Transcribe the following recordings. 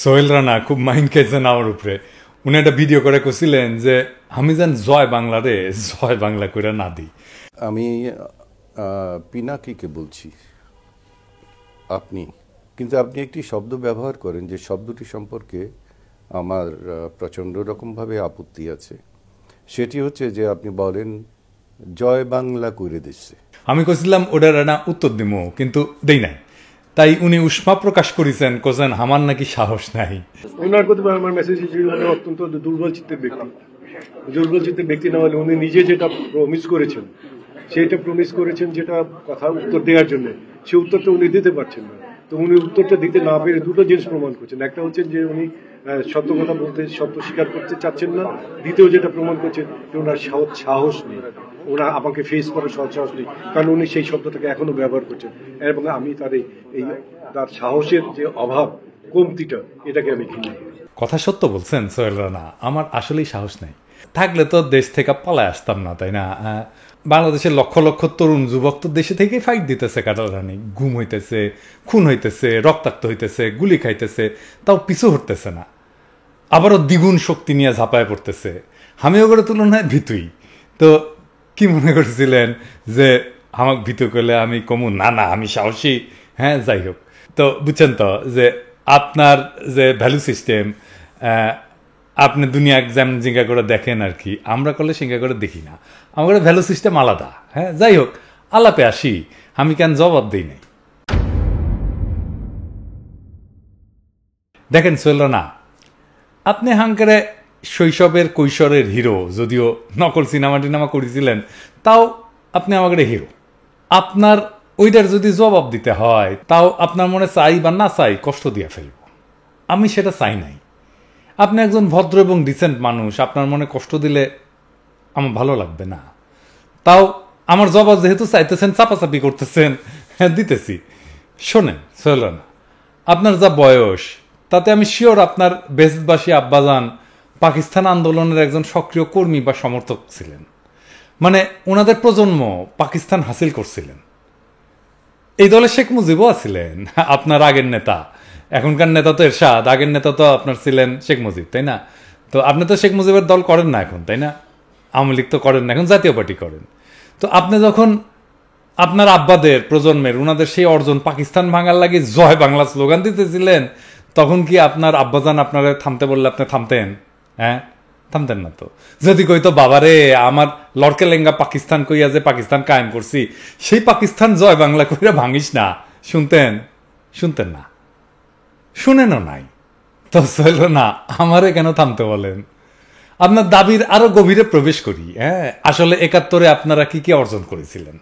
সোহেল রানা খুব মাইন্ড খেয়েছেন আমার উপরে। উনি একটা ভিডিও করে কছিলেন যে আমি যেন জয় বাংলা রে জয় বাংলা করে না দিই। আমি পিনাকিকে বলছি আপনি, কিন্তু আপনি একটি শব্দ ব্যবহার করেন যে শব্দটি সম্পর্কে আমার প্রচণ্ড রকমভাবে আপত্তি আছে। সেটি হচ্ছে যে আপনি বলেন জয় বাংলা করে দিচ্ছে। আমি কছিলাম ওটার একটা উত্তর দিব, কিন্তু দেই নাই। তাই উনি উষ্মা প্রকাশ করেছেন, কোছেন আমার নাকি সাহস নাই। ওনার কথা আমার মেসেজ ছিল অত্যন্ত দুর্বল চিত্তের ব্যক্তি। দুর্বল চিত্তের ব্যক্তি না হলে উনি নিজে যেটা প্রমিস করেছেন, যেটা কথা উত্তর দেওয়ার জন্য, সেই উত্তরটা উনি দিতে পারছেন না। তো উনি উত্তরটা দিতে না পেরে দুটো জিনিস প্রমাণ করছেন। একটা হচ্ছে যে উনি সত্য কথা বলতে, সত্য স্বীকার করতে চাচ্ছেন না। দ্বিতীয় যেটা প্রমাণ করছেন যে ওনার সাহস নেই, ওনার আমাকে ফেস করার সাহস নেই, কারণ উনি সেই শব্দটাকে এখনো ব্যবহার করছেন। এবং আমি তার সাহসের যে অভাব, কমতিটা, এটাকে আমি ঘৃণা করি। কথা সত্য বলছেন সোহেল রানা, আমার আসলেই সাহস নেই। থাকলে তো দেশ থেকে পালায় আসতাম না, তাই না? বাংলাদেশের লক্ষ লক্ষ তরুণ যুবক তো দেশে থেকেই ফাইট দিতেছে কাটারানি, গুম হইতেছে, খুন হইতেছে, রক্তাক্ত হইতেছে, গুলি খাইতেছে, তাও পিছু হটতেছে না। আবারও দ্বিগুণ শক্তি নিয়ে ঝাঁপায় পড়তেছে। আমিও করে তুলনায় ভীতুই। তো কি মনে করছিলেন যে আমাকে ভীতু করলে আমি কমু? না না, আমি সাহসী। হ্যাঁ, যাই হোক। তো বুঝছেন তো যে আপনার যে ভ্যালু সিস্টেম, আপনি দুনিয়া যেমন জিঙ্গা করে দেখেন আর কি, আমরা করলে সিঙ্গা করে দেখি না। আমাদের ভ্যালু সিস্টেম আলাদা। হ্যাঁ, যাই হোক, আলাপে আসি। আমি কেন জবাব দিই নাই? দেখেন সোহেল রানা, আপনি হাঙ্কারে শৈশবের কৈশোরের হিরো, যদিও নকল সিনেমা টিনেমা করেছিলেন, তাও আপনি আমাকে হিরো। আপনার ওইটার যদি জবাব দিতে হয়, তাও আপনার মনে চাই বা না চাই কষ্ট দিয়ে ফেলব। আমি সেটা চাই নাই। আপনি একজন ভদ্র এবং ডিসেন্ট মানুষ, আপনার মনে কষ্ট দিলে আমার ভালো লাগবে না। তাও আমার জবাব যেহেতু চাইতেছেন, চাপাচাপি করতেছেন, হ্যাঁ দিতেছি। শোনেন সোহেল রানা, আপনার যা বয়স, তাতে আমি শিওর আপনার বেসবাসী আব্বাজান পাকিস্তান আন্দোলনের একজন সক্রিয় কর্মী বা সমর্থক ছিলেন। মানে ওনাদের প্রজন্ম পাকিস্তান হাসিল করছিলেন। এই দলে শেখ মুজিবও আছিলেন, আপনার আগের নেতা। এখনকার নেতা তো এরশাদ, আগের নেতা তো আপনার ছিলেন শেখ মুজিব, তাই না? তো আপনি তো শেখ মুজিবের দল করেন না এখন, তাই না? আওয়ামী লীগ তো করেন না, এখন জাতীয় পার্টি করেন। তো আপনি যখন আপনার আব্বাদের প্রজন্মের ওনাদের সেই অর্জন পাকিস্তান ভাঙার লাগে জয় বাংলা স্লোগান দিতেছিলেন, তখন কি আপনার আব্বাজান আপনারা থামতে বললে আপনি থামতেন? হ্যাঁ, থামতেন না তো। যদি কইতো বাবারে আমার লড়কে লেঙ্গা পাকিস্তান কইয়া যে পাকিস্তান কায়েম করছি, সেই পাকিস্তান জয় বাংলা কইরা ভাঙিস না, শুনতেন না, শুনেনও নাই। তো চল না, আমারে কেন থামতে বলেন? আপনার দাবির আরো গভীরে প্রবেশ করি। হ্যাঁ, আসলে ৭১-এ আপনারা কি কি অর্জন করেছিলেন?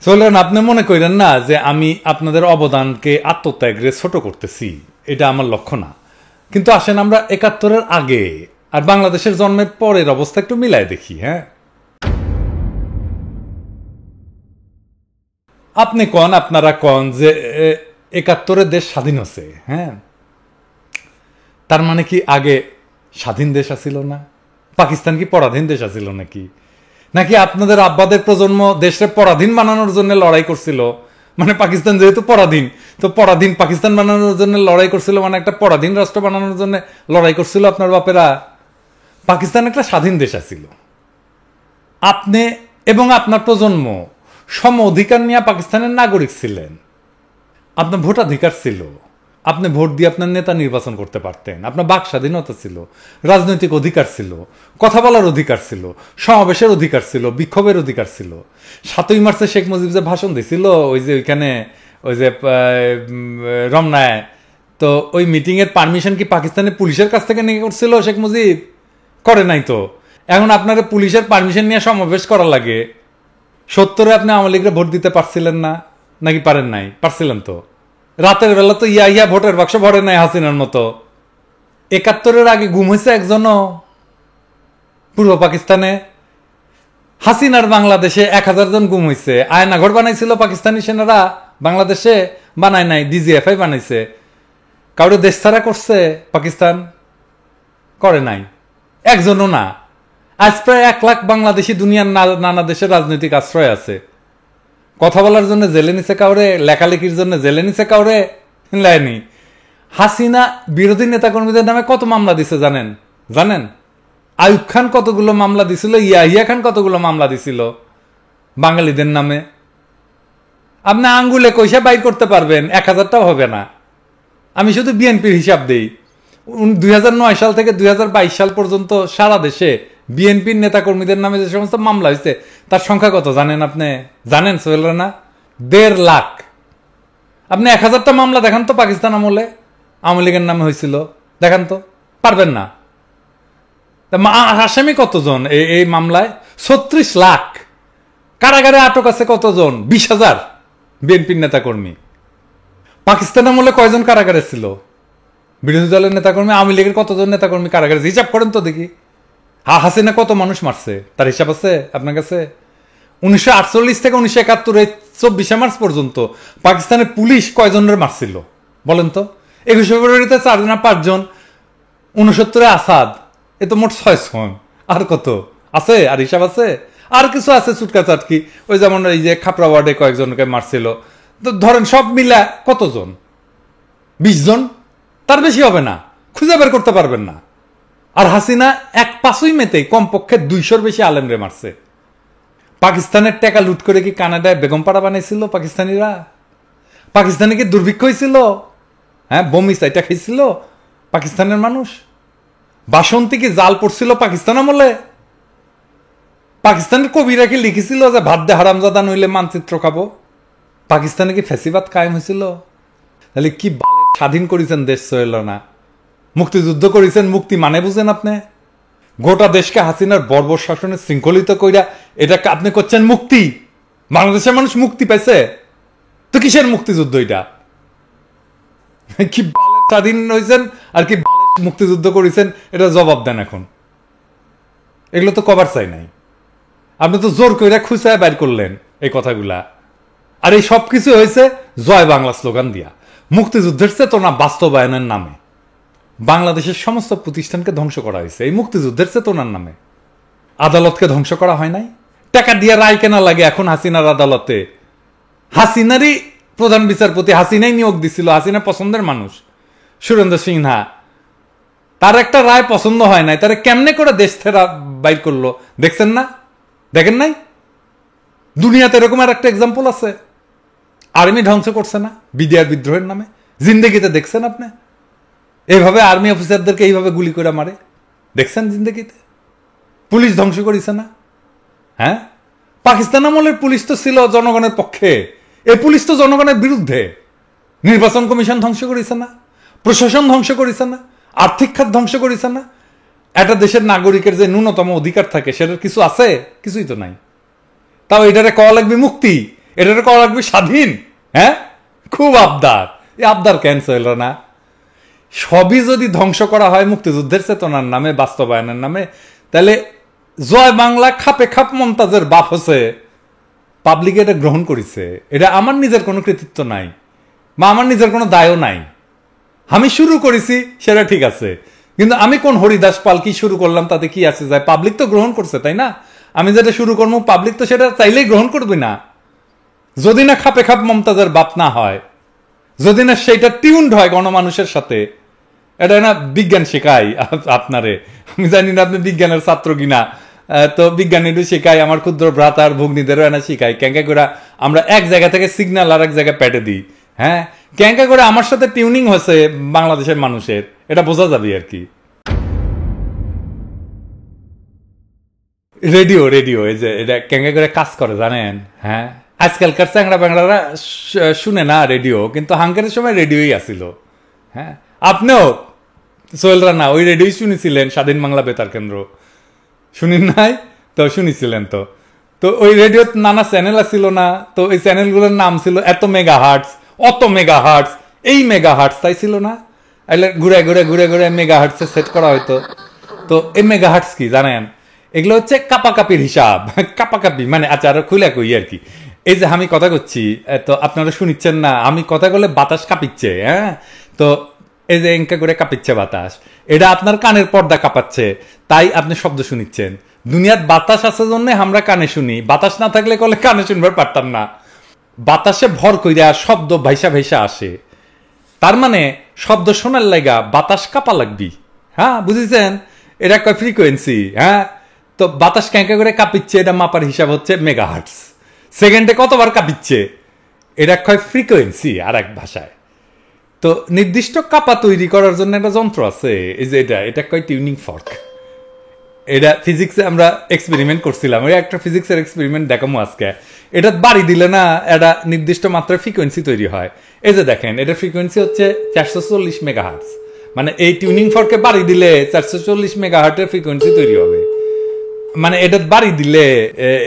চলেন, আপনি মনে করেন না যে আমি আপনাদের অবদানকে আত্মত্যাগরে ছোট করতেছি, এটা আমার লক্ষ্য না। কিন্তু আসেন আমরা ৭১-এর আগে আর বাংলাদেশের জন্মের পরের অবস্থা একটু মিলায় দেখি। হ্যাঁ, আপনি আপনারা কন যে ৭১-এ দেশ স্বাধীন হচ্ছে। হ্যাঁ, তার মানে কি আগে স্বাধীন দেশ আছিল না? পাকিস্তান কি পরাধীন দেশ আছিল নাকি আপনাদের আব্বাদের প্রজন্ম দেশে পরাধীন বানানোর জন্য লড়াই করছিল? মানে পাকিস্তান যেহেতু পরাধীন, তো পরাধীন পাকিস্তান বানানোর জন্য লড়াই করছিল, মানে একটা পরাধীন রাষ্ট্র বানানোর জন্য লড়াই করছিল আপনার বাপেরা। পাকিস্তান একটা স্বাধীন দেশ আছিল। আপনি এবং আপনার প্রজন্ম সম অধিকার নিয়ে পাকিস্তানের নাগরিক ছিলেন। আপনার ভোটাধিকার ছিল, আপনি ভোট দিয়ে আপনার নেতা নির্বাচন করতে পারতেন, আপনার বাক স্বাধীনতা ছিল, রাজনৈতিক অধিকার ছিল, কথা বলার অধিকার ছিল, সমাবেশের অধিকার ছিল, বিক্ষোভের অধিকার ছিল। ৭ই মার্চে শেখ মুজিব যে ভাষণ দিছিল ওইখানে রমনায়, তো ওই মিটিং এর পারমিশন কি পাকিস্তানের পুলিশের কাছ থেকে নিয়ে করছিল শেখ মুজিব? করে নাই তো। এখন আপনারা পুলিশের পারমিশন নিয়ে সমাবেশ করা লাগে। ৭০-এ আপনি আওয়ামী লীগের ভোট দিতে পারছিলেন না নাকি পারেন নাই? পারছিলেন তো। রাতের বেলা তো ইয়া ভোটের বাক্স ভরে নাই হাসিনার মতো। ৭১-এর আগে গুম হয়েছে একজনও পূর্ব পাকিস্তানে? হাসিনার বাংলাদেশে ১,০০০ জন গুম হয়েছে। আয়নাঘর বানাইছিল পাকিস্তানি সেনারা, বাংলাদেশে বানায় নাই, ডিজিএফআই বানাইছে। কাউরে দেশ ছাড়া করছে পাকিস্তান? করে নাই, একজনও না। আজ প্রায় ১ লাখ বাংলাদেশি দুনিয়ার নানা দেশের রাজনৈতিক আশ্রয় আছে। কথা বলার জন্য জেলে নিছে কাউরে, লেখালেখির জন্য জেলে নিছে কাউরে, লাইনি। হাসিনা বিরোধী নেতাকর্মীদের নামে কত মামলা দিছে জানেন? জানেন আইয়ুব খান কতগুলো মামলা দিছিল, ইয়াহিয়া খান কতগুলো মামলা দিছিল বাঙালিদের নামে? আপনি আঙ্গুলে কইসা বাইর করতে পারবেন, 1000টাও হবে না। আমি শুধু বিএনপির হিসাব দেই, 2009 সাল থেকে 2022 সাল পর্যন্ত সারা দেশে বিএনপির নেতাকর্মীদের নামে যে সমস্ত মামলা হয়েছে তার সংখ্যা কত জানেন? আপনি জানেন সোহেল রানা? 1.5 লাখ। আপনি 1000টা মামলা দেখান তো পাকিস্তান আমলে আওয়ামী লীগের নামে হয়েছিল, দেখান তো, পারবেন না। আসামি কতজন এই মামলায়? 36 লাখ। কারাগারে আটক আছে কতজন? 20,000 বিএনপির নেতাকর্মী। পাকিস্তান আমলে কয়জন কারাগারে ছিল বিরোধী দলের নেতাকর্মী? আওয়ামী লীগের কতজন নেতাকর্মী কারাগারে? হিসাব করেন তো দেখি। হাসিনা কত মানুষ মারছে তার হিসাব আছে আপনার কাছে? 1948 থেকে 1971 24 মার্চ পর্যন্ত পাকিস্তানের পুলিশ কয়জনের মারছিল বলেন তো? 21 ফেব্রুয়ারিতে 4 জন 5 জন, 69 আসাদ, এ তো মোট 6 জন। আর কত আছে? আর হিসাব আছে? আর কিছু আছে চুটকা চাটকি, ওই যেমন এই যে খাপড়া ওয়ার্ডে কয়েকজনকে মারছিল। তো ধরেন সব মিলা কতজন? 20 জন, তার বেশি হবে না, খুঁজে বের করতে পারবেন না। আর হাসিনা 5ই মেতেই কমপক্ষে 200-র বেশি আলেমরে মারছে। পাকিস্তানের টাকা লুট করে কি কানাডায় বেগমপাড়া বানাইছিল পাকিস্তানিরা? পাকিস্তানে কি দুর্ভিক্ষ হয়েছিল? হ্যাঁ, বমি চাইটা খাইছিল পাকিস্তানের মানুষ? বাসন্তী কি জাল পড়ছিল পাকিস্তান আমলে? পাকিস্তানের কবিরা কি লিখেছিল যে ভাত দে হারামজাদা নইলে মানচিত্র খাবো? পাকিস্তানে কি ফ্যাসিবাদ কায়েম হয়েছিল? তাহলে কি স্বাধীন করেছেন দেশ সোহেল রানা? মুক্তিযুদ্ধ করেছেন, মুক্তি মানে বুঝেন আপনি? গোটা দেশকে হাসিনার বর্বর শাসনে শৃঙ্খলিত কইরা এটা আপনি করছেন মুক্তি? বাংলাদেশের মানুষ মুক্তি পাইছে তো কিসের মুক্তিযুদ্ধ? এটা কি স্বাধীন হয়েছেন আর কি মুক্তিযুদ্ধ করেছেন? এটা জবাব দেন এখন। এগুলো তো কভার চাই নাই, আপনি তো জোর কইরা খুঁচায় বাইর করলেন এই কথাগুলা। আর এই সবকিছু হয়েছে জয় বাংলা স্লোগান দিয়া, মুক্তিযুদ্ধের চেতনা বাস্তবায়নের নামে। বাংলাদেশের সমস্ত প্রতিষ্ঠানকে ধ্বংস করা হয়েছে এই মুক্তিযুদ্ধের চেতনার নামে। আদালতকে ধ্বংস করা হয় নাই? টাকা দিয়ে রায় কেনা লাগে এখন হাসিনার আদালতে। হাসিনারই প্রধান বিচারপতি হাসিনাই নিয়োগ দিছিল, হাসিনা পছন্দের মানুষ সুরেন্দ্র সিনহা। তার একটা রায় পছন্দ হয় নাই, তারা কেমনে করে দেশ থেকে বাইর করলো দেখছেন না? দেখেন নাই? দুনিয়াতে এরকম আর একটা এক্সাম্পল আছে। আর্মি ধ্বংস করছে না বিডিআর বিদ্রোহের নামে? জিন্দেগিতে দেখছেন আপনি এইভাবে আর্মি অফিসারদেরকে এইভাবে গুলি করে মারে? দেখছেন জিন্দেগিতে? পুলিশ ধ্বংস করেছে না? হ্যাঁ, পাকিস্তান আমলের পুলিশ তো ছিল জনগণের পক্ষে, এই পুলিশ তো জনগণের বিরুদ্ধে। নির্বাচন কমিশন ধ্বংস করেছে না? প্রশাসন ধ্বংস করেছে না? আর্থিক খাত ধ্বংস করেছে না? একটা দেশের নাগরিকের যে ন্যূনতম অধিকার থাকে সেটার কিছু আছে? কিছুই তো নাই। তাও এটারে কওয়া লাগবে মুক্তি, এটারে কওয়া লাগবে স্বাধীন। হ্যাঁ, খুব আবদার। এই আবদার ক্যান্সেল না? সবই যদি ধ্বংস করা হয় মুক্তিযুদ্ধের চেতনার নামে, বাস্তবায়নের নামে, তাহলে জয় বাংলা খাপে খাপ মমতাজের বাপ হচ্ছে, পাবলিক এটা গ্রহণ করেছে। এটা আমার নিজের কোনো কৃতিত্ব নাই বা আমার নিজের কোনো দায়ও নাই। আমি শুরু করেছি সেটা ঠিক আছে, কিন্তু আমি কোন হরিদাস পাল কি শুরু করলাম তাতে কি আছে যায়? পাবলিক তো গ্রহণ করছে, তাই না? আমি যেটা শুরু করবো পাবলিক তো সেটা চাইলেই গ্রহণ করবে না, যদি না খাপে খাপ মমতাজের বাপ না হয়, যদি না সেইটা টিউন্ড হয় গণমানুষের সাথে। এটা না বিজ্ঞান শেখাই আপনারে, আমি জানি না আপনি বিজ্ঞানের ছাত্র কিনা, তো বিজ্ঞানীরও শেখাই, আমার ক্ষুদ্র ভ্রাতার ভগ্নীদেরও এনা শিখাই ক্যাঙ্কা করে আমরা এক জায়গা থেকে সিগন্যাল আর এক জায়গায় পেটে দিই। হ্যাঁ, ক্যাঙ্কা করে আমার সাথে টিউনিং হয়েছে বাংলাদেশের মানুষের, এটা বোঝা যাবে আর কি। রেডিও রেডিও এই যে এটা ক্যাঙ্কা করে কাজ করে জানেন? হ্যাঁ, আজকালকার চ্যাংড়া ব্যাংড়ারা শুনে না রেডিও, কিন্তু হাঙ্কারের সময় রেডিওই আসিল। হ্যাঁ, আপনিও সোহেল রানা ওই রেডিওই শুনেছিলেন, স্বাধীন বাংলা বেতার কেন্দ্র শুনিন নাই তো? শুনেছিলেন তো? তো ওই রেডিওর নানা চ্যানেল আসিল না? তো এই চ্যানেলগুলোর নাম ছিল এত মেগা হার্টস, অত মেগা হার্টস, এই মেগা হার্টস, তাই ছিল না? ঘুরে ঘুরে ঘুরে ঘুরে মেগা হার্টসে সেট করা হয়তো। তো এই মেগা হার্টস কি জানেন? এগুলো হচ্ছে কাপাকাপির হিসাব। কাপাকাপি মানে আচ্ছা আরো খুলে কই আর কি, এই যে আমি কথা করছি তো আপনারা শুনিচ্ছেন না, আমি কথা বলে বাতাস কাঁপিচ্ছে। হ্যাঁ, তো এই যে এঙ্কা করে কাঁপিচ্ছে বাতাস, এটা আপনার কানের পর্দা কাঁপাচ্ছে, তাই আপনি শব্দ শুনিচ্ছেন। দুনিয়ার বাতাস আছে জন্য আমরা কানে শুনি, বাতাস না থাকলে কলে কানে শুনবার পারতাম না। বাতাসে ভর কইরা শব্দ ভাইসা ভাইসা আসে। তার মানে শব্দ শোনার লাগা বাতাস কাঁপা লাগবি। হ্যাঁ, বুঝেছেন? এটা কয় ফ্রিকোয়েন্সি। হ্যাঁ, তো বাতাস ক্যাঁকা করে কাঁপিচ্ছে, এটা মাপার হিসাব হচ্ছে মেগাহার্টস। সেকেন্ডে কতবার কাঁপিচ্ছে, এটা কয় ফ্রিকোয়েন্সি আর এক ভাষায়। তো নির্দিষ্ট কাঁপা তৈরি করার জন্য একটা যন্ত্র আছে, এই যে এটা কয় টিউনিং ফর্ক। এটা ফিজিক্সে আমরা এক্সপেরিমেন্ট করছিলাম, ওই একটা ফিজিক্সের এক্সপেরিমেন্ট দেখামো আজকে। এটা বাড়ি দিলে না এটা নির্দিষ্ট মাত্রায় ফ্রিকোয়েন্সি তৈরি হয়। এই যে দেখেন, এটা ফ্রিকোয়েন্সি হচ্ছে 440 মেগাহার্টস। মানে এই টিউনিং ফর্কে বাড়ি দিলে 440 মেগাহার্টের ফ্রিকোয়েন্সি তৈরি হবে। মানে এটা বাড়ি দিলে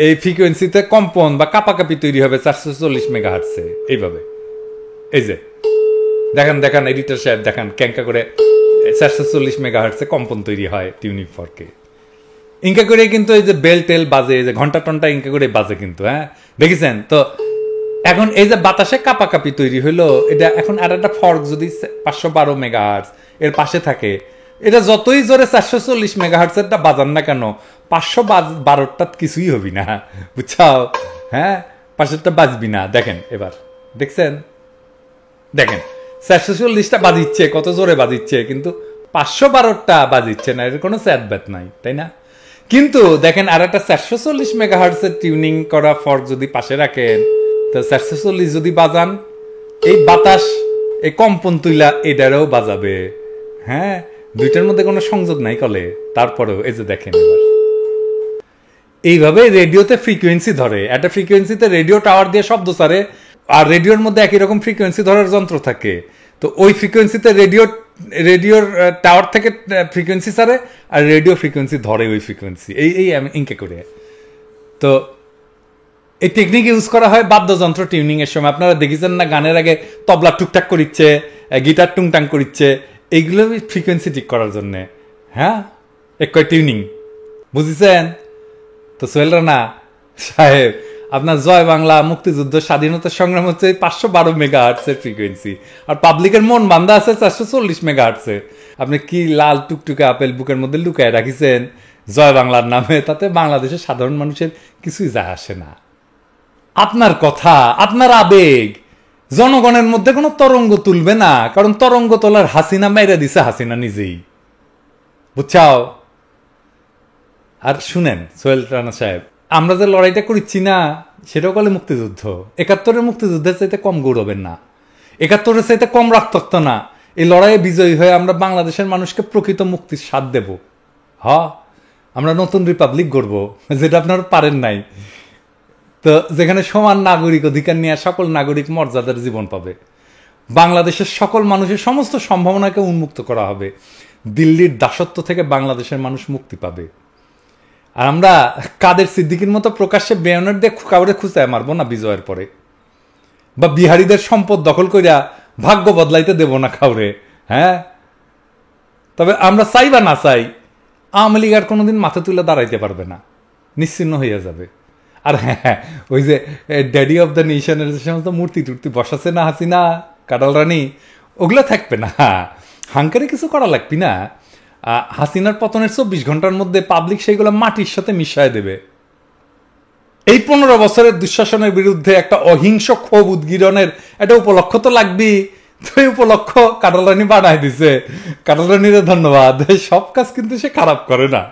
এই ফ্রিকোয়েন্সিতে কম্পন বা কাপাকাপি তৈরি হবে 440 মেগাহার্টসে। এইভাবে এই যে দেখেন এডিটর সাহেব দেখেন ক্যাঙ্কা করে 440 মেগাহার্টসে কম্পন তৈরি হয় টিউনিং ফর্কে। ইনকা করে কিন্তু এই যে বেল টেল বাজে, এই যে ঘন্টা টন্টা ইনকা করে বাজে কিন্তু। হ্যাঁ, দেখেছেন তো? এখন এই যে বাতাসে কাপাকাপি তৈরি হইলো, এটা এখন আর একটা ফর্ক যদি 512 মেগাহার্টস এর পাশে থাকে, এটা যতই জোরে 440 মেগাহার্টসেরটা বাজান না কেন, 512টা কিছুই হবি না, বুঝছাও? হ্যাঁ, পাশেরটা বাজবি না। দেখেন এবার, দেখছেন? দেখেন 440টা বাজিচ্ছে, কত জোরে বাজিচ্ছে, কিন্তু 512টা বাজিচ্ছে না, এর কোনো স্যাদ ব্যাত নাই, তাই না? কিন্তু দেখেন আর একটা 440 মেগাহার্টসের টিউনিং করা ফর্ক যদি পাশে রাখেন, তো 440 যদি বাজান, এই বাতাস এই কম্পন তুইলা এটারও বাজাবে। হ্যাঁ, দুইটার মধ্যে কোনো সংযোগ নাই কলে, তারপরেও এই যে দেখেন এবার এইভাবে রেডিওতে ফ্রিকোয়েন্সি ধরে। একটা ফ্রিকোয়েন্সিতে রেডিও টাওয়ার দিয়ে শব্দ ছাড়ে, আর রেডিওর মধ্যে একই রকম ফ্রিকোয়েন্সি ধরার যন্ত্র থাকে। তো ওই ফ্রিকোয়েন্সিতে রেডিওর টাওয়ার থেকে ফ্রিকোয়েন্সি ছাড়ে, আর রেডিও ফ্রিকোয়েন্সি ধরে ওই ফ্রিকোয়েন্সি। এই ইনকে করে। তো এই টেকনিক ইউজ করা হয় বাদ্যযন্ত্র টিউনিং এর সময়। আপনারা দেখেছেন না, গানের আগে তবলা টুকটাক করিচ্ছে, গিটার টুংটাং করিচ্ছে, এইগুলো ফ্রিকোয়েন্সি ঠিক করার জন্যে। হ্যাঁ, এক টিউনিং, বুঝেছেন? তো সোহেল রানা সাহেব, আপনার জয় বাংলা, মুক্তিযুদ্ধ, স্বাধীনতা সংগ্রাম হচ্ছে 512 মেগাহার্টসের ফ্রিকোয়েন্সি, আর পাবলিকের মন বান্ধা আছে 440 মেগাহার্টসের। আপনি কি লাল টুকটুকে আপেল বুকের মধ্যে লুকায় রাখিছেন জয় বাংলার নামে, তাতে বাংলাদেশের সাধারণ মানুষের কিছুই যায় আসে না। আপনার কথা, আপনার আবেগ জনগণের মধ্যে কোনো তরঙ্গ তুলবে না, কারণ তরঙ্গ তোলার হাসিনা মেরে দিছে হাসিনা নিজেই, বুঝছাও? আর শুনেন সোহেল রানা সাহেব, আমরা যে লড়াইটা করছি না, সেটাও বলে মুক্তিযুদ্ধ। 71-এর মুক্তিযুদ্ধের চাইতে কম গৌরবের না, 71-এর চাইতে কম রক্তাক্ত না। এই লড়াইয়ে বিজয়ী হয়ে আমরা বাংলাদেশের মানুষকে প্রকৃত মুক্তির স্বাদ দেব। আমরা নতুন রিপাবলিক গড়ব, যেটা আপনারা পারেন নাই। তো যেখানে সমান নাগরিক অধিকার নিয়ে সকল নাগরিক মর্যাদার জীবন পাবে, বাংলাদেশের সকল মানুষের সমস্ত সম্ভাবনাকে উন্মুক্ত করা হবে, দিল্লির দাসত্ব থেকে বাংলাদেশের মানুষ মুক্তি পাবে। আর আমরা কাদের সিদ্দিকির মতো প্রকাশ্যে বেয়নের দিয়ে কাউরে খুঁচায় মারবো না বিজয়ের পরে, বা বিহারীদের সম্পদ দখল করিয়া ভাগ্য বদলাইতে দেব না কাউরে। হ্যাঁ, তবে আমরা চাই বা না চাই, আওয়ামী লীগ আর কোনোদিন মাথা তুলে দাঁড়াইতে পারবে না, নিশ্চিহ্ন হইয়া যাবে। আর হ্যাঁ, ওই যে ড্যাডি অফ দ্য নেশনের যে সমস্ত মূর্তি টুর্তি বসাছে না হাসিনা, কাটাল রানী, ওগুলো থাকবে না। হাঙ্কারে কিছু করা লাগবে না। হাসিনার পতনের 24 ঘন্টার মধ্যে পাবলিক সেইগুলো মাটির সাথে মিশায় দেবে। এই 15 বছরের দুঃশাসনের বিরুদ্ধে একটা অহিংস ক্ষোভ উদ্গীরণের একটা উপলক্ষ তো লাগবে। তো এই উপলক্ষ কাটাল রানী বানায় দিছে। কাটাল রানীর ধন্যবাদ। সব কাজ কিন্তু সে খারাপ করে না।